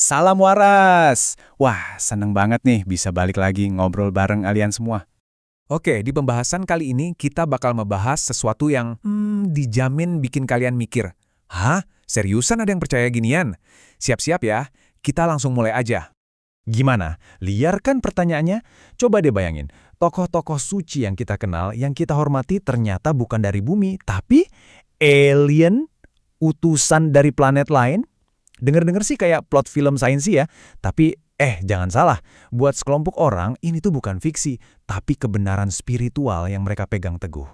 Salam waras! Wah, seneng banget nih bisa balik lagi ngobrol bareng kalian semua. Oke, di pembahasan kali ini kita bakal membahas sesuatu yang dijamin bikin kalian mikir. Hah? Seriusan ada yang percaya ginian? Siap-siap ya, kita langsung mulai aja. Gimana? Liar kan pertanyaannya? Coba deh bayangin, tokoh-tokoh suci yang kita kenal, yang kita hormati ternyata bukan dari bumi, tapi alien, utusan dari planet lain? Dengar-dengar sih kayak plot film sains ya, tapi jangan salah, buat sekelompok orang ini tuh bukan fiksi, tapi kebenaran spiritual yang mereka pegang teguh.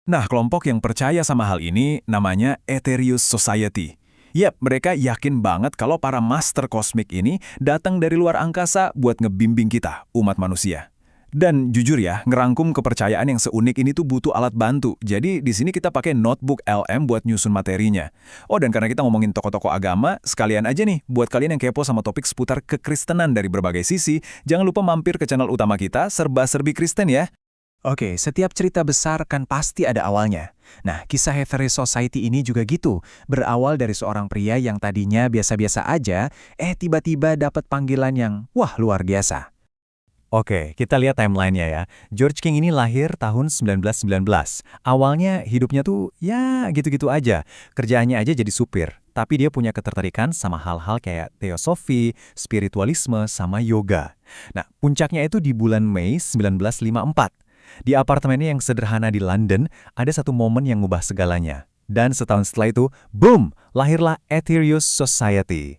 Nah, kelompok yang percaya sama hal ini namanya Aetherius Society. Yap, mereka yakin banget kalau para master kosmik ini datang dari luar angkasa buat ngebimbing kita, umat manusia. Dan jujur ya, ngerangkum kepercayaan yang seunik ini tuh butuh alat bantu. Jadi di sini kita pakai notebook LM buat nyusun materinya. Oh, dan karena kita ngomongin tokoh-tokoh agama, sekalian aja nih, buat kalian yang kepo sama topik seputar kekristenan dari berbagai sisi, jangan lupa mampir ke channel utama kita, Serba-Serbi Kristen ya. Oke, setiap cerita besar kan pasti ada awalnya. Nah, kisah Aetherius Society ini juga gitu. Berawal dari seorang pria yang tadinya biasa-biasa aja, tiba-tiba dapat panggilan yang, wah, luar biasa. Oke, kita lihat timelinenya ya. George King ini lahir tahun 1919. Awalnya hidupnya tuh ya gitu-gitu aja. Kerjaannya aja jadi supir. Tapi dia punya ketertarikan sama hal-hal kayak teosofi, spiritualisme, sama yoga. Nah, puncaknya itu di bulan Mei 1954. Di apartemennya yang sederhana di London, ada satu momen yang ngubah segalanya. Dan setahun setelah itu, boom! Lahirlah Aetherius Society.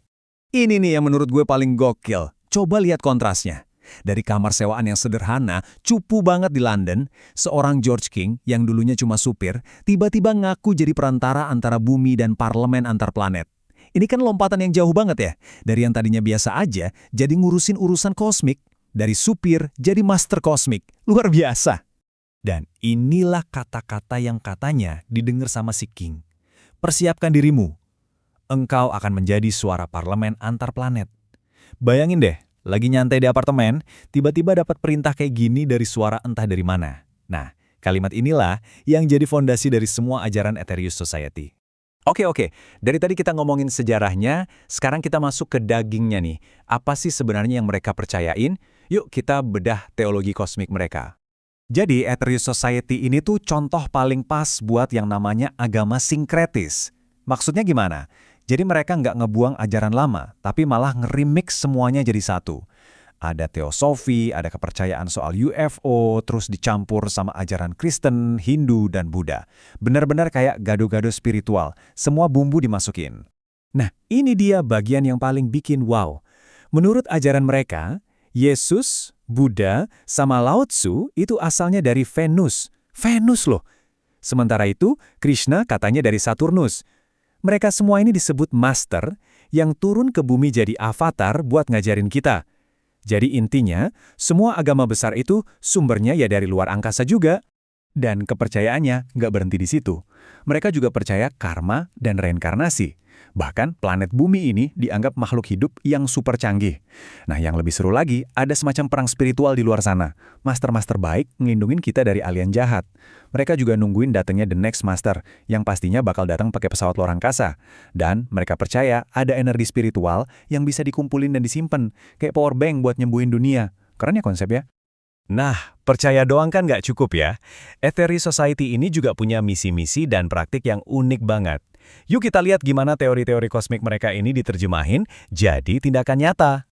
Ini nih yang menurut gue paling gokil. Coba lihat kontrasnya. Dari kamar sewaan yang sederhana, cupu banget di London, seorang George King yang dulunya cuma supir, tiba-tiba ngaku jadi perantara antara bumi dan parlemen antar planet. Ini kan lompatan yang jauh banget ya. Dari yang tadinya biasa aja, jadi ngurusin urusan kosmik. Dari supir, jadi master kosmik. Luar biasa. Dan inilah kata-kata yang katanya didengar sama si King. Persiapkan dirimu. Engkau akan menjadi suara parlemen antar planet. Bayangin deh, lagi nyantai di apartemen, tiba-tiba dapat perintah kayak gini dari suara entah dari mana. Nah, kalimat inilah yang jadi fondasi dari semua ajaran Aetherius Society. Oke. Dari tadi kita ngomongin sejarahnya, sekarang kita masuk ke dagingnya nih. Apa sih sebenarnya yang mereka percayain? Yuk kita bedah teologi kosmik mereka. Jadi, Aetherius Society ini tuh contoh paling pas buat yang namanya agama sinkretis. Maksudnya gimana? Jadi mereka nggak ngebuang ajaran lama, tapi malah nge-remix semuanya jadi satu. Ada teosofi, ada kepercayaan soal UFO, terus dicampur sama ajaran Kristen, Hindu, dan Buddha. Benar-benar kayak gado-gado spiritual, semua bumbu dimasukin. Nah, ini dia bagian yang paling bikin wow. Menurut ajaran mereka, Yesus, Buddha, sama Lao Tzu itu asalnya dari Venus. Venus loh! Sementara itu, Krishna katanya dari Saturnus. Mereka semua ini disebut master yang turun ke bumi jadi avatar buat ngajarin kita. Jadi intinya, semua agama besar itu sumbernya ya dari luar angkasa juga. Dan kepercayaannya nggak berhenti di situ. Mereka juga percaya karma dan reinkarnasi. Bahkan planet bumi ini dianggap makhluk hidup yang super canggih. Nah, yang lebih seru lagi, ada semacam perang spiritual di luar sana. Master-master baik ngelindungin kita dari alien jahat. Mereka juga nungguin datangnya the next master, yang pastinya bakal datang pakai pesawat luar angkasa. Dan mereka percaya ada energi spiritual yang bisa dikumpulin dan disimpan, kayak power bank buat nyembuhin dunia. Keren ya konsepnya? Nah, percaya doang kan nggak cukup ya. Aetherius Society ini juga punya misi-misi dan praktik yang unik banget. Yuk kita lihat gimana teori-teori kosmik mereka ini diterjemahin jadi tindakan nyata.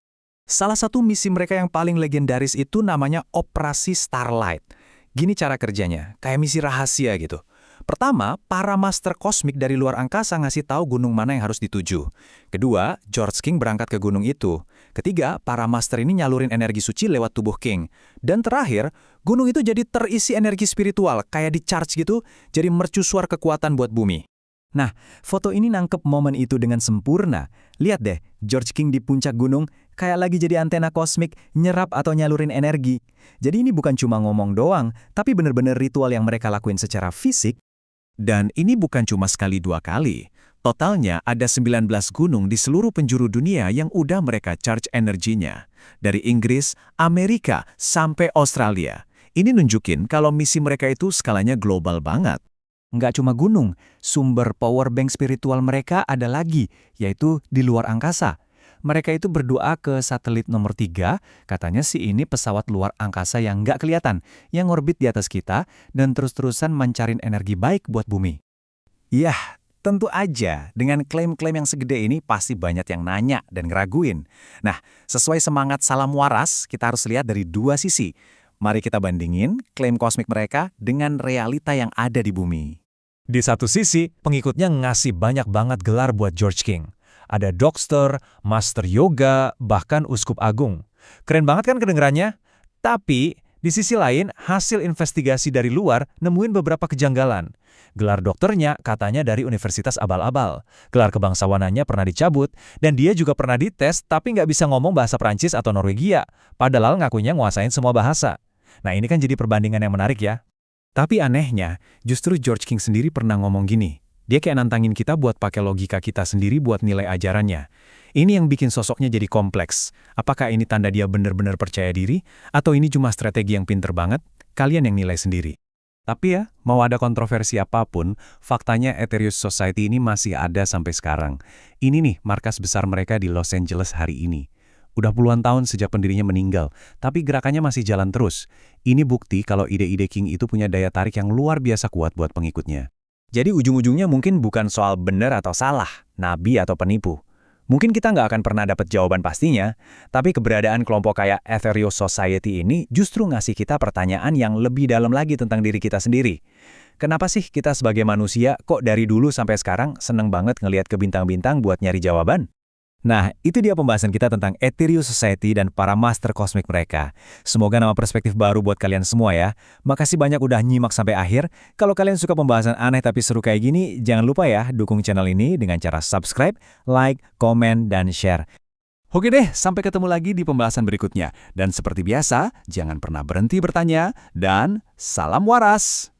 Salah satu misi mereka yang paling legendaris itu namanya Operasi Starlight. Gini cara kerjanya, kayak misi rahasia gitu. Pertama, para master kosmik dari luar angkasa ngasih tahu gunung mana yang harus dituju. Kedua, George King berangkat ke gunung itu. Ketiga, para master ini nyalurin energi suci lewat tubuh King. Dan terakhir, gunung itu jadi terisi energi spiritual, kayak di-charge gitu, jadi mercusuar kekuatan buat bumi. Nah, foto ini nangkep momen itu dengan sempurna. Lihat deh, George King di puncak gunung, kayak lagi jadi antena kosmik, nyerap atau nyalurin energi. Jadi ini bukan cuma ngomong doang, tapi bener-bener ritual yang mereka lakuin secara fisik. Dan ini bukan cuma sekali dua kali. Totalnya ada 19 gunung di seluruh penjuru dunia yang udah mereka charge energinya. Dari Inggris, Amerika, sampai Australia. Ini nunjukin kalau misi mereka itu skalanya global banget. Nggak cuma gunung, sumber power bank spiritual mereka ada lagi, yaitu di luar angkasa. mereka itu berdoa ke satelit nomor 3, katanya sih ini pesawat luar angkasa yang nggak kelihatan, yang orbit di atas kita, dan terus-terusan mancarin energi baik buat bumi. Yah, tentu aja, dengan klaim-klaim yang segede ini pasti banyak yang nanya dan ngeraguin. Nah, sesuai semangat salam waras, kita harus lihat dari dua sisi. Mari kita bandingin klaim kosmik mereka dengan realita yang ada di bumi. Di satu sisi, pengikutnya ngasih banyak banget gelar buat George King. Ada Dokter, Master Yoga, bahkan Uskup Agung. Keren banget kan kedengerannya? Tapi, di sisi lain, hasil investigasi dari luar nemuin beberapa kejanggalan. Gelar dokternya katanya dari universitas abal-abal. Gelar kebangsawanannya pernah dicabut, dan dia juga pernah dites tapi nggak bisa ngomong bahasa Prancis atau Norwegia, padahal ngakunya nguasain semua bahasa. Nah ini kan jadi perbandingan yang menarik ya. Tapi anehnya, justru George King sendiri pernah ngomong gini. Dia kayak nantangin kita buat pakai logika kita sendiri buat nilai ajarannya. Ini yang bikin sosoknya jadi kompleks. Apakah ini tanda dia benar-benar percaya diri? Atau ini cuma strategi yang pinter banget? Kalian yang nilai sendiri. Tapi ya, mau ada kontroversi apapun, faktanya Aetherius Society ini masih ada sampai sekarang. Ini nih markas besar mereka di Los Angeles hari ini. Udah puluhan tahun sejak pendirinya meninggal, tapi gerakannya masih jalan terus. Ini bukti kalau ide-ide King itu punya daya tarik yang luar biasa kuat buat pengikutnya. Jadi ujung-ujungnya mungkin bukan soal benar atau salah, nabi atau penipu. Mungkin kita nggak akan pernah dapat jawaban pastinya, tapi keberadaan kelompok kayak Aetherius Society ini justru ngasih kita pertanyaan yang lebih dalam lagi tentang diri kita sendiri. Kenapa sih kita sebagai manusia kok dari dulu sampai sekarang seneng banget ngelihat ke bintang-bintang buat nyari jawaban? Nah, itu dia pembahasan kita tentang Aetherius Society dan para master kosmik mereka. Semoga nama perspektif baru buat kalian semua ya. Makasih banyak udah nyimak sampai akhir. Kalau kalian suka pembahasan aneh tapi seru kayak gini, jangan lupa ya dukung channel ini dengan cara subscribe, like, komen, dan share. Oke deh, sampai ketemu lagi di pembahasan berikutnya. Dan seperti biasa, jangan pernah berhenti bertanya, dan salam waras!